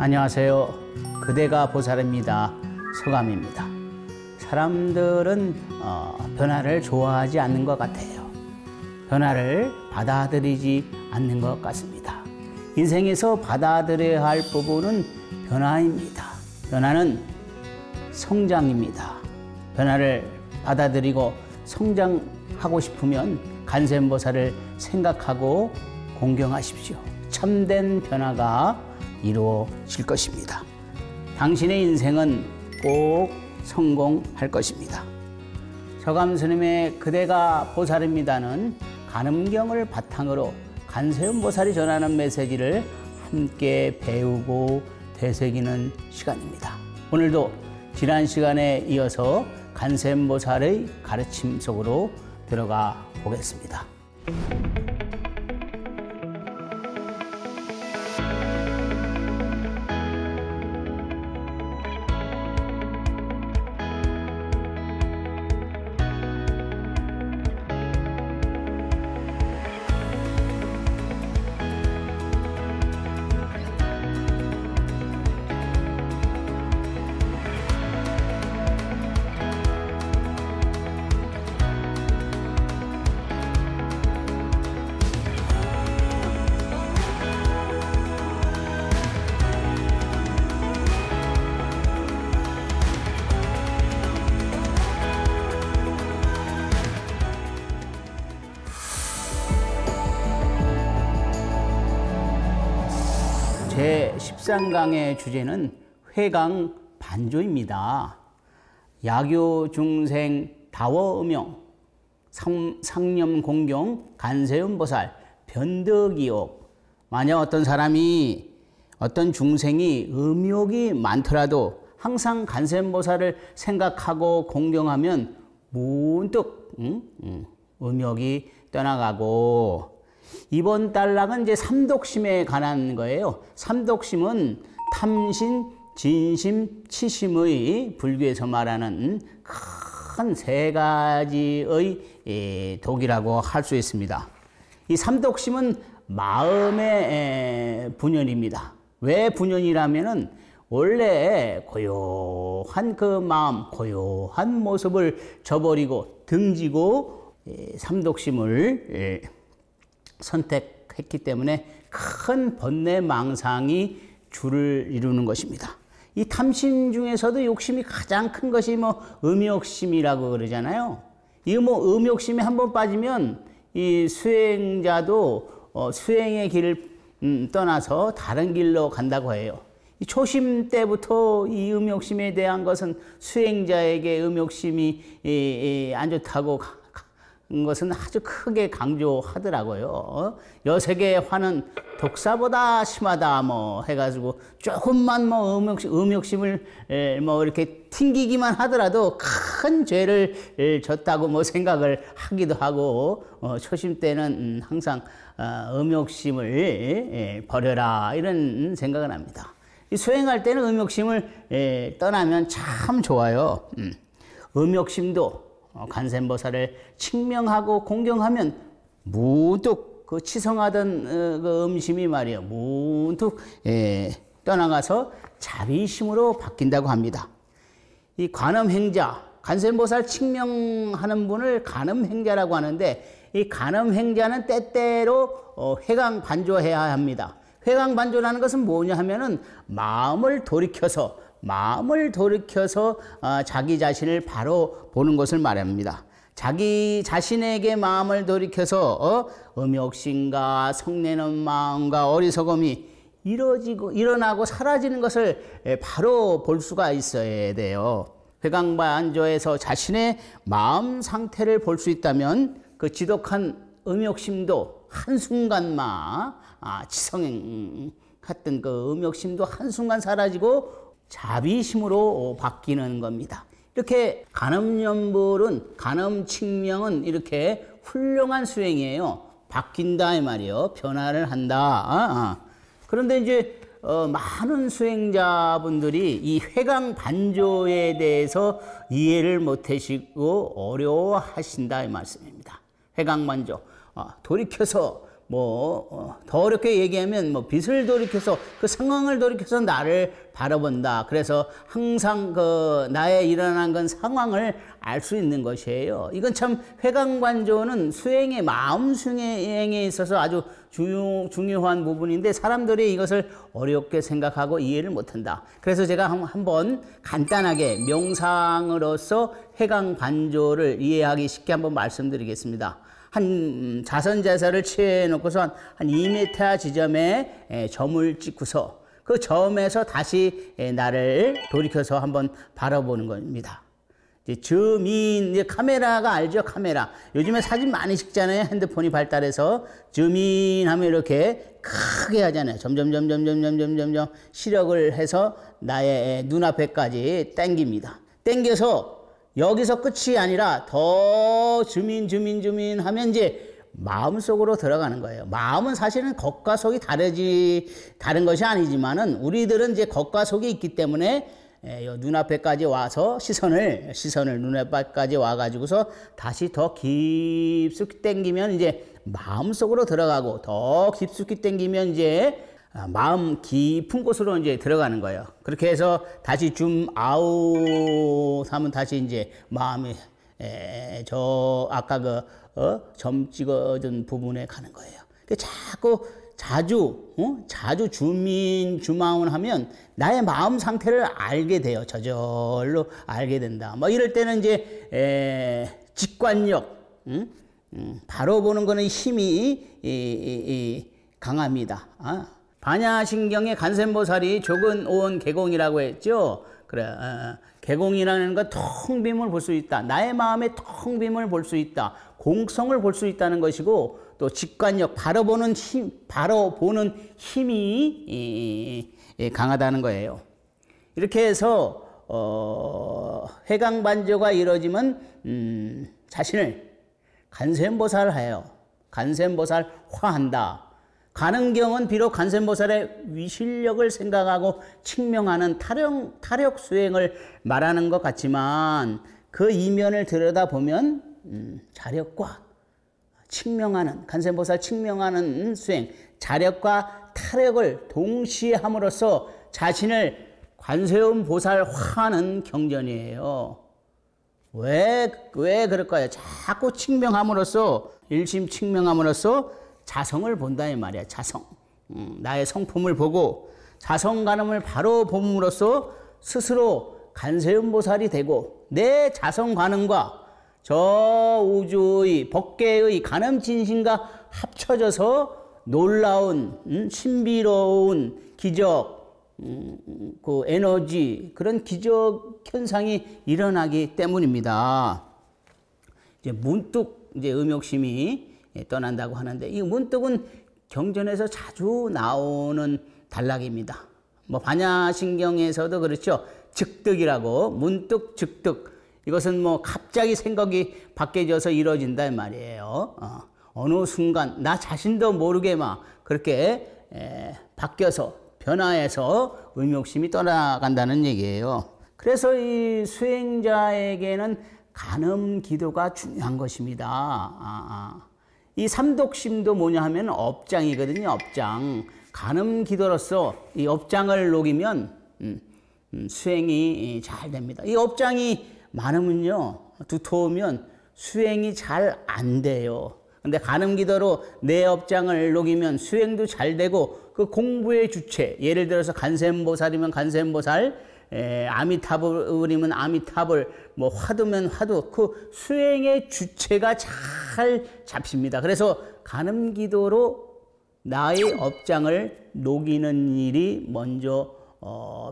안녕하세요. 그대가 보살입니다. 서감입니다. 사람들은 변화를 좋아하지 않는 것 같아요. 변화를 받아들이지 않는 것 같습니다. 인생에서 받아들여야 할 부분은 변화입니다. 변화는 성장입니다. 변화를 받아들이고 성장하고 싶으면 간센보살을 생각하고 공경하십시오. 참된 변화가 이루어질 것입니다. 당신의 인생은 꼭 성공할 것입니다. 서감스님의 그대가 보살입니다는 간음경을 바탕으로 간세음보살이 전하는 메시지를 함께 배우고 되새기는 시간입니다. 오늘도 지난 시간에 이어서 간세음보살의 가르침 속으로 들어가 보겠습니다. 제13강의 주제는 회강반조입니다. 야교 중생 다워음용 상념공경 간세음보살 변덕이옥. 만약 어떤 사람이 어떤 중생이 음욕이 많더라도 항상 간세음보살을 생각하고 공경하면 문득 음욕이 떠나가고, 이번 단락은 이제 삼독심에 관한 거예요. 삼독심은 탐심, 진심, 치심의 불교에서 말하는 큰 세 가지의 독이라고 할 수 있습니다. 이 삼독심은 마음의 분연입니다. 왜 분연이라면은 원래 고요한 그 마음, 고요한 모습을 저버리고 등지고 삼독심을 선택했기 때문에 큰 번뇌망상이 주를 이루는 것입니다. 이 탐심 중에서도 욕심이 가장 큰 것이 음욕심이라고 그러잖아요. 이 음욕심에 한번 빠지면 이 수행자도 수행의 길을 떠나서 다른 길로 간다고 해요. 이 초심 때부터 이 음욕심에 대한 것은 수행자에게 음욕심이 안 좋다고 것은 아주 크게 강조하더라고요. 여색의 화는 독사보다 심하다 해가지고 조금만 음욕심을 이렇게 튕기기만 하더라도 큰 죄를 졌다고 생각을 하기도 하고, 초심 때는 항상 음욕심을 버려라 이런 생각을 합니다. 수행할 때는 음욕심을 떠나면 참 좋아요. 음욕심도 간센보살을 칭명하고 공경하면 문득 그 치성하던 그 음심이 말이에요, 문득 떠나가서 자비심으로 바뀐다고 합니다. 이 관음행자, 간센보살 칭명하는 분을 관음행자라고 하는데, 이 관음행자는 때때로 회강반조해야 합니다. 회강반조라는 것은 뭐냐 하면은 마음을 돌이켜서 자기 자신을 바로 보는 것을 말합니다. 자기 자신에게 마음을 돌이켜서 음욕심과 성내는 마음과 어리석음이 일어나고 사라지는 것을 바로 볼 수가 있어야 돼요. 회강반조에서 자신의 마음 상태를 볼 수 있다면 그 지독한 음욕심도 한순간만 치성했던 그 음욕심도 한순간 사라지고 자비심으로 바뀌는 겁니다. 이렇게 간음연불은, 간음칭명은 이렇게 훌륭한 수행이에요. 바뀐다 이 말이에요. 변화를 한다. 그런데 이제 많은 수행자분들이 이 회강반조에 대해서 이해를 못하시고 어려워하신다 이 말씀입니다. 회강반조, 돌이켜서 더 어렵게 얘기하면 빛을 돌이켜서 그 상황을 돌이켜서 나를 바라본다. 그래서 항상 나의 일어난 건 상황을 알 수 있는 것이에요. 이건 참 회광반조는 수행의 마음 수행에 있어서 아주 중요한 부분인데 사람들이 이것을 어렵게 생각하고 이해를 못한다. 그래서 제가 한번 간단하게 명상으로서 회광반조를 이해하기 쉽게 한번 말씀드리겠습니다. 한 자선자사를 취해놓고서 한 2m 지점에 점을 찍고서 그 점에서 다시 나를 돌이켜서 한번 바라보는 겁니다. 이제 카메라가 알죠? 카메라. 요즘에 사진 많이 찍잖아요. 핸드폰이 발달해서 즈민 하면 이렇게 크게 하잖아요. 점점 시력을 해서 나의 눈앞에까지 당깁니다. 당겨서 여기서 끝이 아니라 더 주민 하면 이제 마음속으로 들어가는 거예요. 마음은 사실은 겉과 속이 다른 것이 아니지만은 우리들은 이제 겉과 속이 있기 때문에 눈앞에까지 와서 시선을 눈앞에까지 와가지고서 다시 더 깊숙이 당기면 이제 마음속으로 들어가고 더 깊숙이 당기면 이제 마음 깊은 곳으로 이제 들어가는 거예요. 그렇게 해서 다시 줌 아웃 하면 다시 이제 마음이 저 아까 점 찍어준 부분에 가는 거예요. 자주 줌아웃 하면 나의 마음 상태를 알게 돼요. 저절로 알게 된다. 이럴 때는 이제 직관력, 바로 보는 거는 힘이 강합니다. 반야신경의 간센보살이 조근오원 개공이라고 했죠. 그래, 개공이라는 건 텅 빔을 볼 수 있다. 나의 마음의 텅 빔을 볼 수 있다. 공성을 볼 수 있다는 것이고, 또 직관력, 바로 보는 힘이 강하다는 거예요. 이렇게 해서 회광반조가 이루어지면 자신을 간센보살해요. 간센보살화한다. 가능경은 비록 간센보살의 위실력을 생각하고 칙명하는 타력 수행을 말하는 것 같지만 그 이면을 들여다보면 자력과 칙명하는, 간센보살 칙명하는 수행, 자력과 타력을 동시에 함으로써 자신을 관세음보살화하는 경전이에요. 왜 그럴까요? 자꾸 칙명함으로써, 일심 칙명함으로써 자성을 본다 이 말이야. 자성. 나의 성품을 보고 자성가늠을 바로 봄으로써 스스로 간세음보살이 되고 내 자성가늠과 저 우주의 법계의 가늠진신과 합쳐져서 놀라운 신비로운 기적, 그 에너지, 그런 기적 현상이 일어나기 때문입니다. 이제 문득 이제 음욕심이 떠난다고 하는데 이 문득은 경전에서 자주 나오는 단락입니다. 반야신경에서도 그렇죠. 즉득이라고, 문득 즉득. 이것은 갑자기 생각이 바뀌어져서 이루어진다 이 말이에요. 어느 순간 나 자신도 모르게 그렇게 바뀌어서 변화해서 음욕심이 떠나간다는 얘기예요. 그래서 이 수행자에게는 간음 기도가 중요한 것입니다. 이 삼독심도 뭐냐 하면 업장이거든요. 업장. 간음 기도로서 이 업장을 녹이면 수행이 잘 됩니다. 이 업장이 많으면요, 두터우면 수행이 잘 안 돼요. 근데 간음 기도로 내 업장을 녹이면 수행도 잘 되고 그 공부의 주체, 예를 들어서 간센보살이면 간센보살, 아미타불이면 아미타불, 화두면 화두, 그 수행의 주체가 잘 잡힙니다. 그래서 간음 기도로 나의 업장을 녹이는 일이 먼저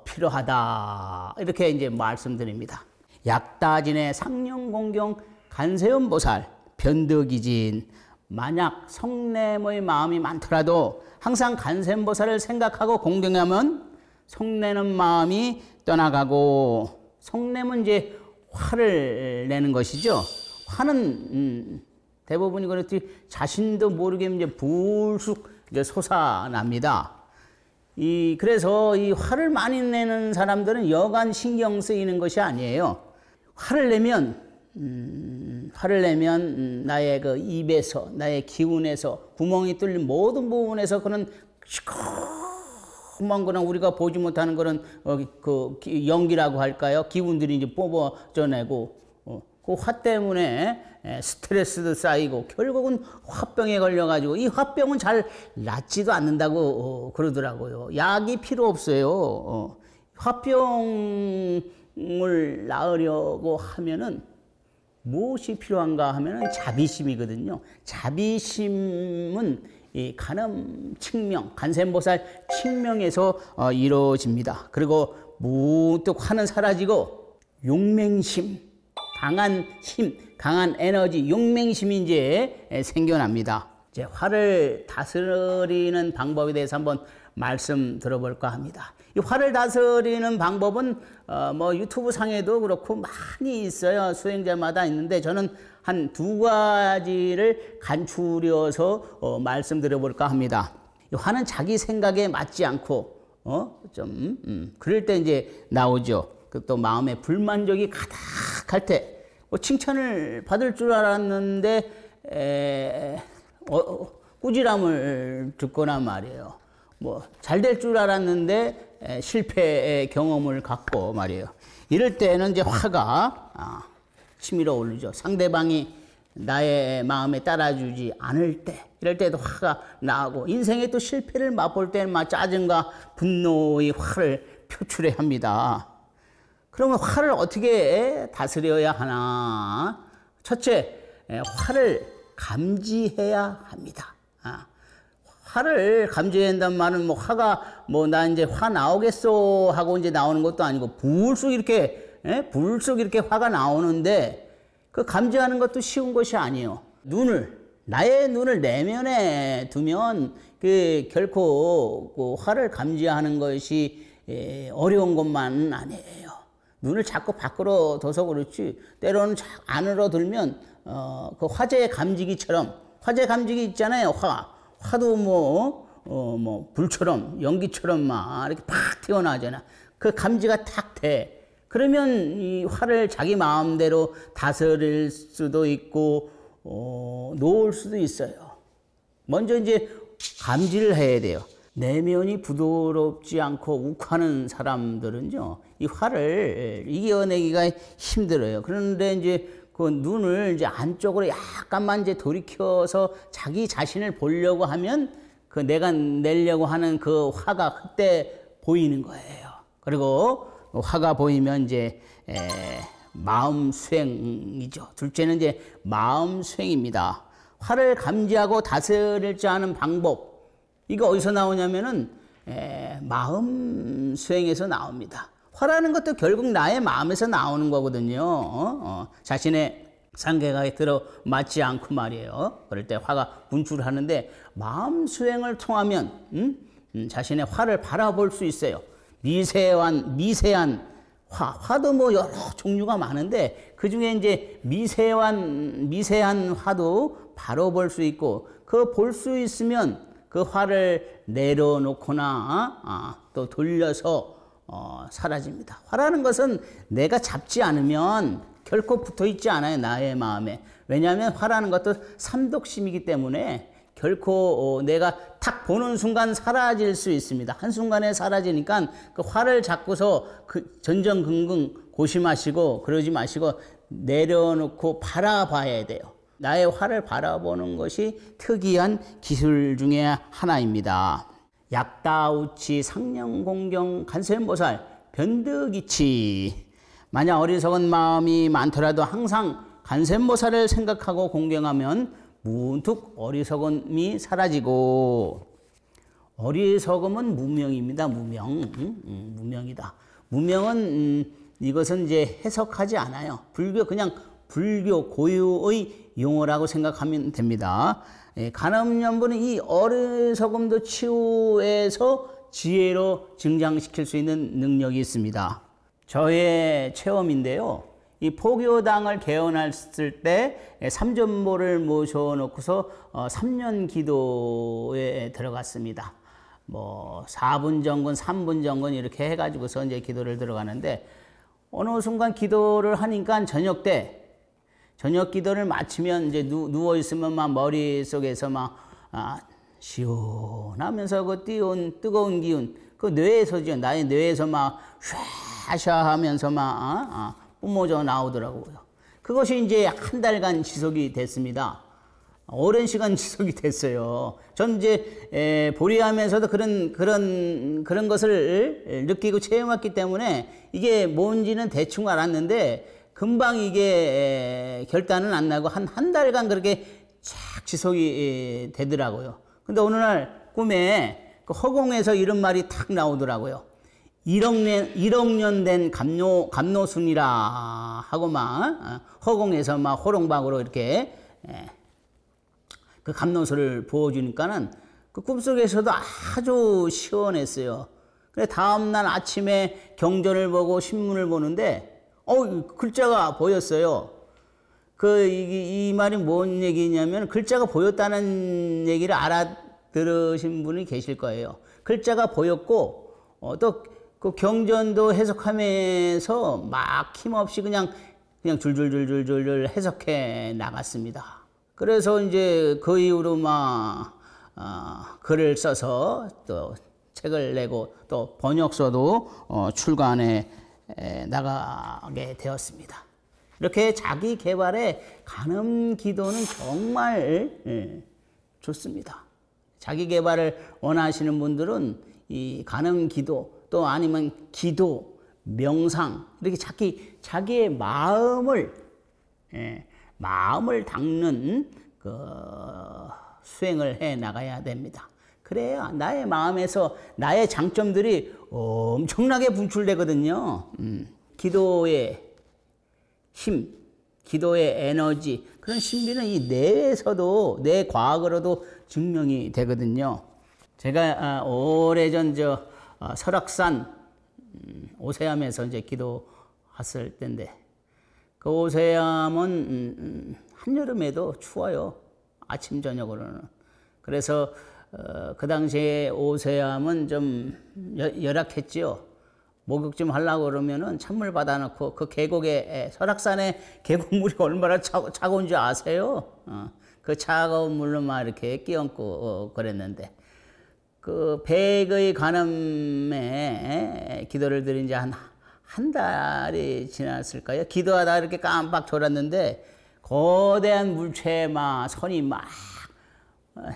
필요하다. 이렇게 이제 말씀드립니다. 약다진의 상령공경 간세음보살 변덕이진. 만약 성냄의 마음이 많더라도 항상 간세음보살을 생각하고 공경하면 성내는 마음이 떠나가고, 성냄은 이제 화를 내는 것이죠. 화는 대부분이 그렇지 자신도 모르게 이제 불쑥 이제 솟아납니다. 그래서 이 화를 많이 내는 사람들은 여간 신경 쓰이는 것이 아니에요. 화를 내면 화를 내면 나의 그 입에서, 나의 기운에서, 구멍이 뚫린 모든 부분에서 그런 시커먼 거나 우리가 보지 못하는 그런 연기라고 할까요? 기운들이 이제 뽑아져내고, 그 화 때문에 스트레스도 쌓이고 결국은 화병에 걸려가지고 이 화병은 잘 낫지도 않는다고 그러더라고요. 약이 필요 없어요. 화병을 낳으려고 하면은 무엇이 필요한가 하면은 자비심이거든요. 자비심은 이 간음 칙명, 간센보살 칙명에서 이루어집니다. 그리고 문득 화는 사라지고 용맹심, 강한 힘, 강한 에너지, 용맹심이 이제 생겨납니다. 이제 화를 다스리는 방법에 대해서 한번 말씀 들어볼까 합니다. 이 화를 다스리는 방법은 뭐 유튜브 상에도 그렇고 많이 있어요. 수행자마다 있는데 저는 한 2가지를 간추려서 말씀드려볼까 합니다. 이 화는 자기 생각에 맞지 않고 그럴 때 이제 나오죠. 또 마음에 불만족이 가득할 때 칭찬을 받을 줄 알았는데 꾸지람을 듣거나 말이에요. 뭐 잘 될 줄 알았는데 실패의 경험을 갖고 말이에요. 이럴 때는 이제 화가 치밀어 오르죠. 상대방이 나의 마음에 따라주지 않을 때, 이럴 때도 화가 나고, 인생에 또 실패를 맛볼 때는 막 짜증과 분노의 화를 표출해야 합니다. 그러면 화를 어떻게 다스려야 하나? 첫째, 화를 감지해야 합니다. 화를 감지해야 한다는 말은 뭐 화가 나 이제 화 나오겠어 하고 이제 나오는 것도 아니고 불쑥 이렇게 화가 나오는데 그 감지하는 것도 쉬운 것이 아니에요. 나의 눈을 내면에 두면 결코 그 화를 감지하는 것이 어려운 것만은 아니에요. 눈을 자꾸 밖으로 둬서 그렇지 때로는 안으로 들면 그 화재 감지기처럼, 화재 감지기 있잖아요. 화도 불처럼 연기처럼 막 이렇게 팍 튀어나오잖아. 그 감지가 탁 돼. 그러면 이 화를 자기 마음대로 다스릴 수도 있고 놓을 수도 있어요. 먼저 이제 감지를 해야 돼요. 내면이 부드럽지 않고 욱하는 사람들은요, 이 화를 이겨내기가 힘들어요. 그런데 이제 그 눈을 이제 안쪽으로 약간만 이제 돌이켜서 자기 자신을 보려고 하면 그 내가 내려고 하는 그 화가 그때 보이는 거예요. 그리고 화가 보이면 이제 마음 수행이죠. 둘째는 이제 마음 수행입니다. 화를 감지하고 다스릴 줄 아는 방법. 이거 어디서 나오냐면은 마음 수행에서 나옵니다. 화라는 것도 결국 나의 마음에서 나오는 거거든요. 자신의 상계가 들어맞지 않고 말이에요. 그럴 때 화가 분출하는데 마음 수행을 통하면 자신의 화를 바라볼 수 있어요. 미세한 화도 뭐 여러 종류가 많은데 그 중에 이제 미세한 화도 바로 볼 수 있고, 그 볼 수 있으면 그 화를 내려놓거나 또 돌려서 사라집니다. 화라는 것은 내가 잡지 않으면 결코 붙어 있지 않아요, 나의 마음에. 왜냐하면 화라는 것도 삼독심이기 때문에 결코 내가 탁 보는 순간 사라질 수 있습니다. 한순간에 사라지니까 그 화를 잡고서 그 전전긍긍 고심하시고 그러지 마시고 내려놓고 바라봐야 돼요. 나의 화를 바라보는 것이 특이한 기술 중에 하나입니다. 약다우치 상령공경 간센보살 변득이치. 만약 어리석은 마음이 많더라도 항상 간센보살을 생각하고 공경하면 문득 어리석음이 사라지고. 어리석음은 무명입니다. 무명이다. 무명은 이것은 이제 해석하지 않아요. 불교 고유의 용어라고 생각하면 됩니다. 간음연부는 이 어리석음도 치유해서 지혜로 증장시킬 수 있는 능력이 있습니다. 저의 체험인데요. 이 포교당을 개원했을 때 삼전모를 모셔놓고서 3년 기도에 들어갔습니다. 뭐 4분 정근, 3분 정근 이렇게 해가지고서 이제 기도를 들어가는데 어느 순간 기도를 하니까 저녁 때 저녁 기도를 마치면 이제 누워 있으면 막 머릿속에서 막 시원하면서 그 뜨거운 기운, 그 뇌에서죠. 나의 뇌에서 막 샤샤 하면서 막 뿜어져 나오더라고요. 그것이 이제 한 달간 지속이 됐습니다. 오랜 시간 지속이 됐어요. 전 이제 보리하면서도 그런 것을 느끼고 체험했기 때문에 이게 뭔지는 대충 알았는데 금방 이게 결단은 안 나고 한 달간 그렇게 쫙 지속이 되더라고요. 근데 어느 날 꿈에 그 허공에서 이런 말이 탁 나오더라고요. 1억 년 된 감노순이라 하고 막 허공에서 막 호롱박으로 이렇게 그 감노수를 부어주니까는 그 꿈속에서도 아주 시원했어요. 그래 다음날 아침에 경전을 보고 신문을 보는데 글자가 보였어요. 이 말이 뭔 얘기냐면 글자가 보였다는 얘기를 알아들으신 분이 계실 거예요. 글자가 보였고 또 그 경전도 해석하면서 막 힘없이 그냥 줄줄줄줄줄 해석해 나갔습니다. 그래서 이제 그 이후로 막 글을 써서 또 책을 내고 또 번역서도 출간해 나가게 되었습니다. 이렇게 자기 개발에 간음 기도는 정말 좋습니다. 자기 개발을 원하시는 분들은 이 간음 기도 또 아니면 기도, 명상 이렇게 자기의 마음을 닦는 그 수행을 해 나가야 됩니다. 그래야 나의 마음에서 나의 장점들이 엄청나게 분출되거든요. 기도의 힘, 기도의 에너지 그런 신비는 이 뇌에서도 내 과학으로도 증명이 되거든요. 제가 오래전 설악산 오세암에서 이제 기도했을 때인데 그 오세암은 한여름에도 추워요. 아침 저녁으로는. 그래서 그 당시에 오세암은 좀 열악했지요. 목욕 좀 하려고 그러면은 찬물 받아놓고 그 계곡에 설악산에 계곡물이 얼마나 차가운 줄 아세요? 그 차가운 물로 막 이렇게 끼얹고 그랬는데 그 100의 간음에 기도를 드린 지 한 달이 지났을까요? 기도하다 이렇게 깜빡 졸았는데 거대한 물체에 막 선이 막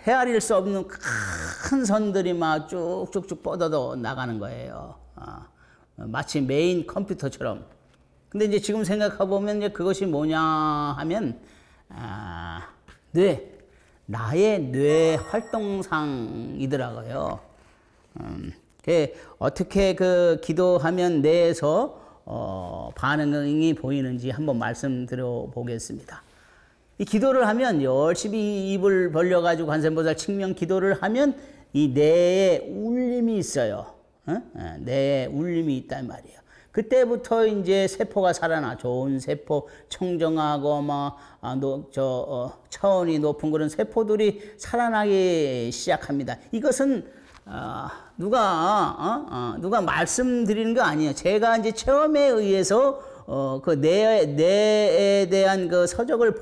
헤아릴 수 없는 큰 선들이 막 쭉쭉쭉 뻗어도 나가는 거예요. 마치 메인 컴퓨터처럼. 근데 이제 지금 생각해보면 이제 그것이 뭐냐 하면 나의 뇌 활동상이더라고요. 어떻게 그 기도하면 뇌에서 반응이 보이는지 한번 말씀드려 보겠습니다. 이 기도를 하면 열심히 입을 벌려가지고 관세음보살 칭명 기도를 하면 이 뇌에 울림이 있어요. 뇌에 울림이 있단 말이에요. 그때부터 이제 세포가 살아나 좋은 세포, 청정하고 차원이 높은 그런 세포들이 살아나기 시작합니다. 이것은 누가 말씀드리는 거 아니에요. 제가 이제 체험에 의해서 그 뇌에 대한 그 서적을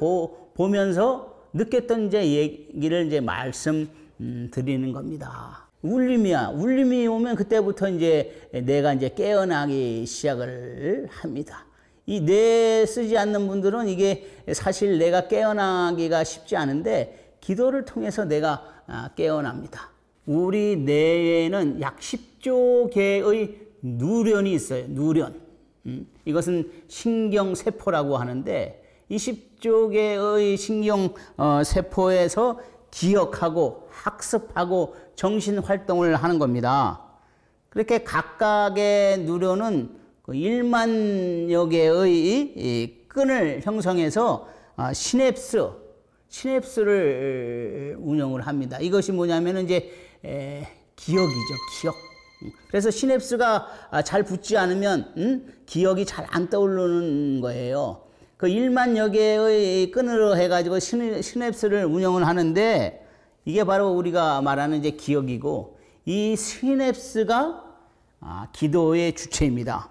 보면서 느꼈던 이제 얘기를 이제 말씀드리는 겁니다. 울림이 오면 그때부터 이제 뇌가 이제 깨어나기 시작을 합니다. 이 뇌 쓰지 않는 분들은 이게 사실 뇌가 깨어나기가 쉽지 않은데 기도를 통해서 뇌가 깨어납니다. 우리 뇌에는 약 10조 개의 누련이 있어요. 누련. 이것은 신경세포라고 하는데 이 10조 개의 신경세포에서 기억하고 학습하고 정신활동을 하는 겁니다. 그렇게 각각의 누련은 1만여 개의 끈을 형성해서 시냅스를 운영을 합니다. 이것이 뭐냐면 이제 기억이죠. 기억. 그래서 시냅스가 잘 붙지 않으면 기억이 잘 안 떠오르는 거예요. 그 1만여 개의 끈으로 해가지고 시냅스를 운영을 하는데 이게 바로 우리가 말하는 이제 기억이고 이 시냅스가 기도의 주체입니다.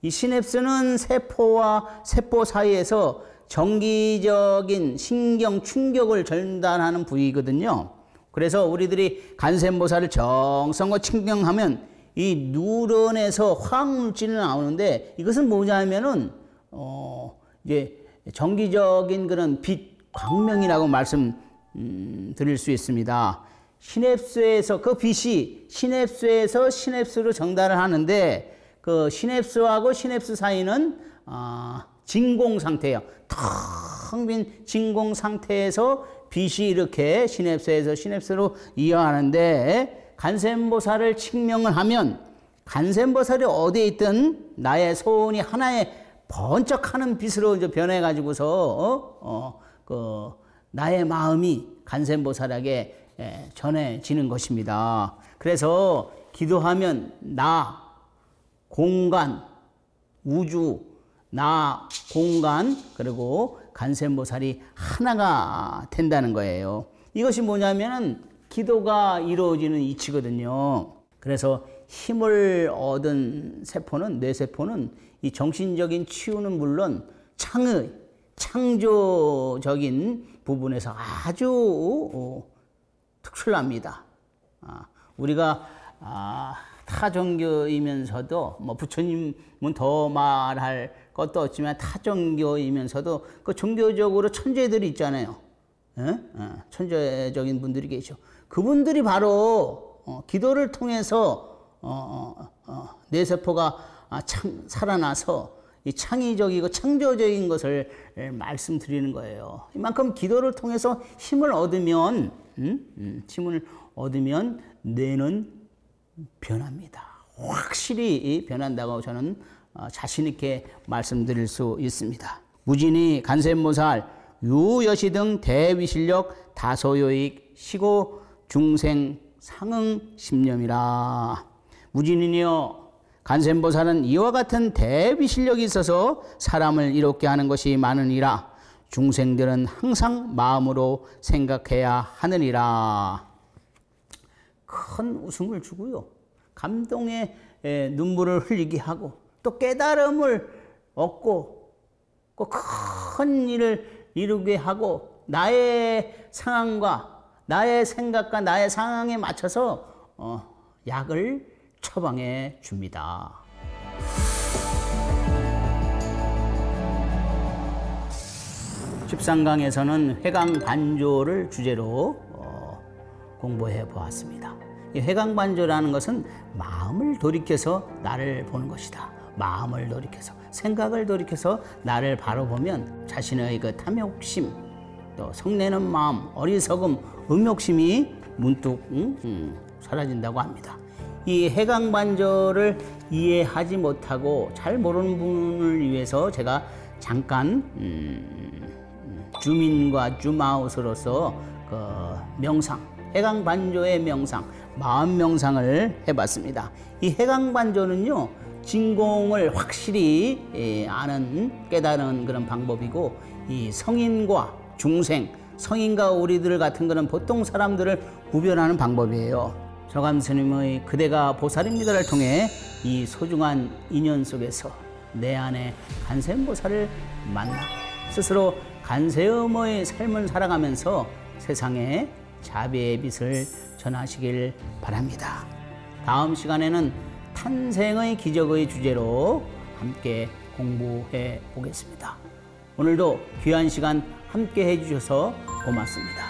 이 시냅스는 세포와 세포 사이에서 정기적인 신경 충격을 전달하는 부위거든요. 그래서 우리들이 간센보살을 정성껏 칭경하면 이 누런에서 화학물질이 나오는데, 이것은 뭐냐면은 이제 정기적인 그런 빛 광명이라고 말씀 드릴 수 있습니다. 시냅스에서 그 빛이 시냅스에서 시냅스로 전달을 하는데, 그 시냅스하고 시냅스 사이는 진공 상태예요. 텅 빈 진공 상태에서 빛이 이렇게 시냅스에서 시냅스로 이어가는데, 간센보살을 칭명을 하면 간센보살이 어디에 있든 나의 손이 하나의 번쩍하는 빛으로 이제 변해가지고서 나의 마음이 간센보살에게 전해지는 것입니다. 그래서 기도하면 나, 공간, 우주, 나, 공간, 그리고 간센보살이 하나가 된다는 거예요. 이것이 뭐냐면은 기도가 이루어지는 이치거든요. 그래서 힘을 얻은 세포는, 뇌세포는 이 정신적인 치유는 물론 창조적인 부분에서 아주 특출납니다. 우리가 타종교이면서도 뭐 부처님은 더 말할 것도 없지만 타종교이면서도 그 종교적으로 천재들이 있잖아요. 천재적인 분들이 계셔. 그분들이 바로 기도를 통해서 뇌세포가 살아나서 이 창의적이고 창조적인 것을 말씀드리는 거예요. 이만큼 기도를 통해서 힘을 얻으면 뇌는 변합니다. 확실히 변한다고 저는 자신 있게 말씀드릴 수 있습니다. 무진이 간센보살 유여시 등 대위실력 다소요익 시고 중생 상응 심념이라. 무진이니여, 간센보살은 이와 같은 대위실력이 있어서 사람을 이롭게 하는 것이 많으니라. 중생들은 항상 마음으로 생각해야 하느니라. 큰 웃음을 주고요, 감동의 눈물을 흘리게 하고, 또 깨달음을 얻고, 큰 일을 이루게 하고, 나의 상황과 나의 생각과 나의 상황에 맞춰서 약을 처방해 줍니다. 십상강에서는 회강반조를 주제로 공부해 보았습니다. 이 회강반조라는 것은 마음을 돌이켜서 나를 보는 것이다. 마음을 돌이켜서, 생각을 돌이켜서 나를 바로 보면 자신의 그 탐욕심, 또 성내는 마음, 어리석음, 음욕심이 문득 사라진다고 합니다. 이 회강반조를 이해하지 못하고 잘 모르는 분을 위해서 제가 잠깐 주민과 줌아웃으로서 그 명상, 회강반조의 명상, 마음 명상을 해봤습니다. 이 회강반조는요, 진공을 확실히 아는, 깨달은 그런 방법이고, 이 성인과 중생, 성인과 우리들 같은 거는 보통 사람들을 구별하는 방법이에요. 저감 스님의 그대가 보살입니다를 통해 이 소중한 인연 속에서 내 안에 간센보살을 만나 스스로 간세음의 삶을 살아가면서 세상에 자비의 빛을 전하시길 바랍니다. 다음 시간에는 탄생의 기적의 주제로 함께 공부해 보겠습니다. 오늘도 귀한 시간 함께 해주셔서 고맙습니다.